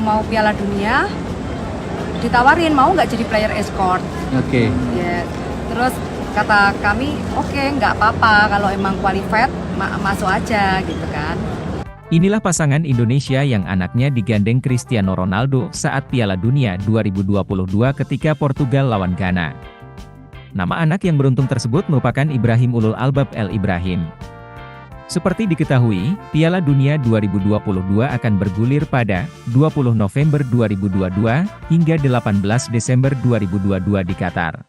mau Piala Dunia, ditawarin mau nggak jadi player escort. Oke. Ya, terus kata kami, oke, nggak apa-apa kalau emang qualified masuk aja gitu kan. Inilah pasangan Indonesia yang anaknya digandeng Cristiano Ronaldo saat Piala Dunia 2022 ketika Portugal lawan Ghana. Nama anak yang beruntung tersebut merupakan Ibrahim Ulul Albab El Ibrahim. Seperti diketahui, Piala Dunia 2022 akan bergulir pada 20 November 2022 hingga 18 Desember 2022 di Qatar.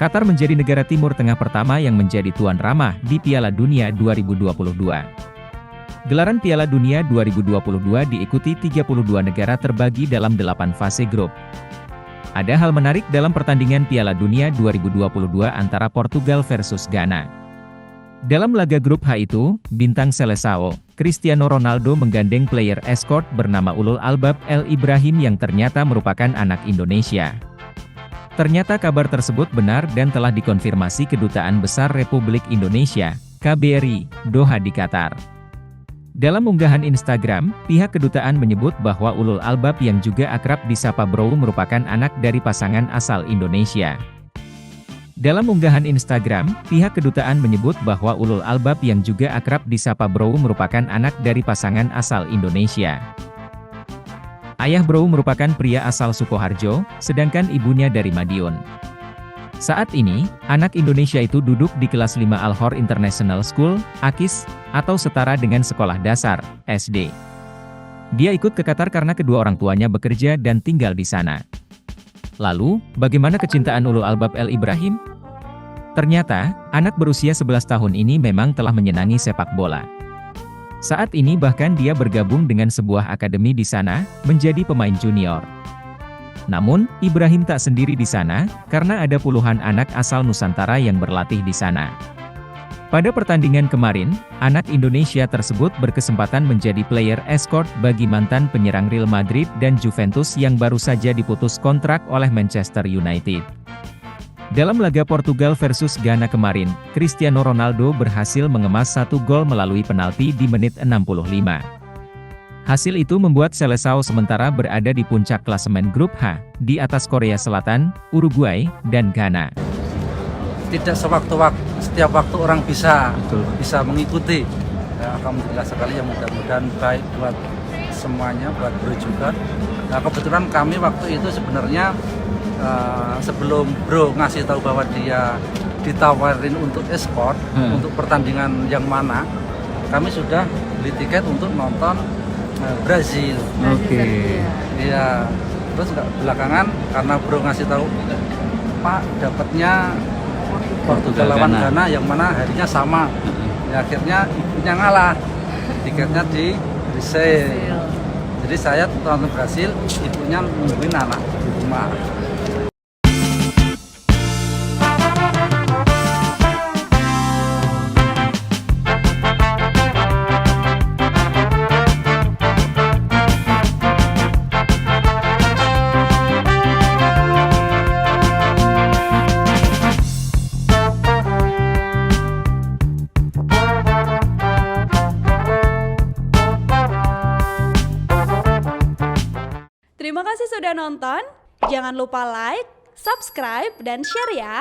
Qatar menjadi negara Timur Tengah pertama yang menjadi tuan rumah di Piala Dunia 2022. Gelaran Piala Dunia 2022 diikuti 32 negara terbagi dalam 8 fase grup. Ada hal menarik dalam pertandingan Piala Dunia 2022 antara Portugal versus Ghana. Dalam laga grup H itu, bintang Seleção, Cristiano Ronaldo menggandeng player escort bernama Ulul Albab El Ibrahim yang ternyata merupakan anak Indonesia. Ternyata kabar tersebut benar dan telah dikonfirmasi Kedutaan Besar Republik Indonesia, KBRI, Doha di Qatar. Dalam unggahan Instagram, pihak kedutaan menyebut bahwa Ulul Albab yang juga akrab disapa Bro merupakan anak dari pasangan asal Indonesia. Dalam unggahan Instagram, pihak kedutaan menyebut bahwa Ulul Albab yang juga akrab disapa Bro merupakan anak dari pasangan asal Indonesia. Ayah Bro merupakan pria asal Sukoharjo, sedangkan ibunya dari Madiun. Saat ini, anak Indonesia itu duduk di kelas 5 Al-Hor International School, AKIS, atau setara dengan sekolah dasar, SD. Dia ikut ke Qatar karena kedua orang tuanya bekerja dan tinggal di sana. Lalu, bagaimana kecintaan Ulul Albab El Ibrahim? Ternyata, anak berusia 11 tahun ini memang telah menyenangi sepak bola. Saat ini bahkan dia bergabung dengan sebuah akademi di sana, menjadi pemain junior. Namun, Ibrahim tak sendiri di sana, karena ada puluhan anak asal Nusantara yang berlatih di sana. Pada pertandingan kemarin, anak Indonesia tersebut berkesempatan menjadi player escort bagi mantan penyerang Real Madrid dan Juventus yang baru saja diputus kontrak oleh Manchester United. Dalam laga Portugal versus Ghana kemarin, Cristiano Ronaldo berhasil mengemas 1 gol melalui penalti di menit 65. Hasil itu membuat Seleção sementara berada di puncak klasemen grup H, di atas Korea Selatan, Uruguay, dan Ghana. Tidak setiap waktu orang bisa mengikuti. Ya, alhamdulillah sekali, yang mudah-mudahan baik buat semuanya, buat Bro juga. Nah, kebetulan kami waktu itu sebenarnya sebelum Bro ngasih tahu bahwa dia ditawarin untuk escort, untuk pertandingan yang mana, kami sudah beli tiket untuk nonton Brazil. Oke. Iya. Terus belakangan karena Bro ngasih tahu, Pak dapatnya Portugal lawan Ghana yang mana harinya sama. Ya, akhirnya ibunya ngalah. Tiketnya di resale. Jadi saya nonton Brazil, ibunya nungguin anak di rumah. Terima kasih sudah nonton, jangan lupa like, subscribe, dan share ya!